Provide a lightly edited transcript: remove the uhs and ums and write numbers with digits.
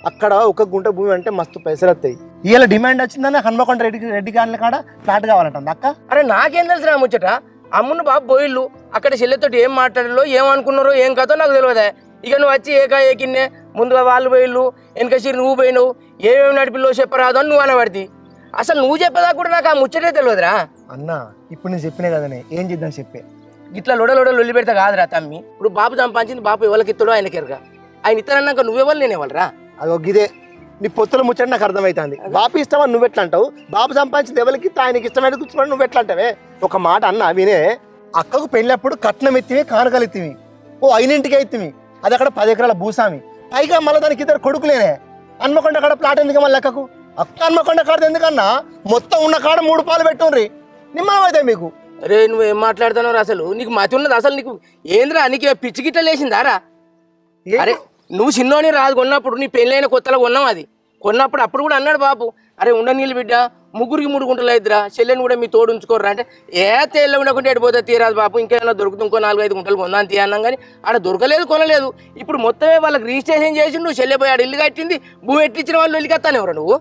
అక్కడ ఒక గుంట భూమి అంటే మస్తు పైసలు వస్తాయి. ఇవాళ డిమాండ్ వచ్చిందని హన్మకొండ రెడ్డి గారి కాడ ఫ్లాట్ కావాలంట అక్క. అరే నాకేం తెలుసు రా ముచ్చట. అమ్మును బాబు బోయిళ్ళు అక్కడ చెల్లెతో ఏం మాట్లాడాలో ఏమనుకున్నారో ఏం కథో నాకు తెలియదా. ఇక నువ్వు వచ్చి ఏకిన్నే ముందుగా వాళ్ళు పోయిళ్ళు వెనకసిరి నువ్వు పోయినావు ఏమేమి నడిపిల్లో చెప్పరాదు అని నువ్వు అనబడితే అసలు నువ్వు చెప్పేదా కూడా నాకు ఆ ముచ్చటే తెలియదురా. అన్న ఇప్పుడు నేను చెప్పినా కదనే ఏం చేద్దాం చెప్పే. ఇట్లా లొడలు పెడతా కాదురా తమ్మి. ఇప్పుడు బాబు సంపాదించింది బాబు ఎవరికి ఇస్తాడో ఆయనకెరగా. ఆయన ఇస్తానన్నాక నువ్వెవరు నేనేవాళ్ళరా. అదో గిదే నీ పొత్తుల ముచ్చట నాకు అర్థమవుతుంది. బాబు ఇస్తామని నువ్వు ఎట్లా అంటావు? బాబు సంపాదించింది ఎవరికి ఇస్తా ఆయనకి ఇష్టమైన కూర్చోమని నువ్వు ఎట్లా అంటావే? ఒక మాట అన్న వినే. అక్కకు పెళ్ళప్పుడు కట్నం ఎత్తివి కానుకలు ఎత్తివి ఓ 5 ఎత్తివి. అది అక్కడ 10 ఎకరాల భూసామి. పైగా మళ్ళీ దానికి 2 కొడుకులేనే. హన్మకొండ కాడ ప్లాట్ ఎందుకు మళ్ళీ అక్కకు? అక్క హన్మకొండ కాడ ఎందుకన్నా మొత్తం ఉన్న కాడ 3 పాలు పెట్టుండ్రి నిమ్మలం అవుతాయి మీకు. రే నువ్వేం మాట్లాడుతున్నావు అసలు? నీకు మతి ఉన్నది అసలు? నీకు ఏంద్రా నీకు పిచ్చి గిట్ల లేచిందారా? అరే నువ్వు చిన్నోని రాదు కొన్నప్పుడు నీ పెళ్ళైన కొత్తలో కొన్నావు. అది కొన్నప్పుడు అప్పుడు కూడా అన్నాడు బాబు, అరే ఉండ నీళ్ళు బిడ్డ 3 గుంటలు అయిద్దిరా చెల్లెని కూడా మీ తోడు ఉంచుకోర్రా అంటే తేళ్ళ ఉండకుంటే ఎడిపోతే తీరాదు బాబు ఇంకేమైనా దొరుకుతుంది ఇంకో 4-5 గుంటలు కొందాని తీ అన్నాం. కానీ ఆడ దొరకలేదు కొనలేదు. ఇప్పుడు మొత్తమే వాళ్ళకి రిజిస్ట్రేషన్ చేసి నువ్వు చెల్లెపోయాడు ఇల్లు కట్టింది భూమి ఎట్టించిన వాళ్ళు ఇల్లు కట్టాను ఎవరు నువ్వు?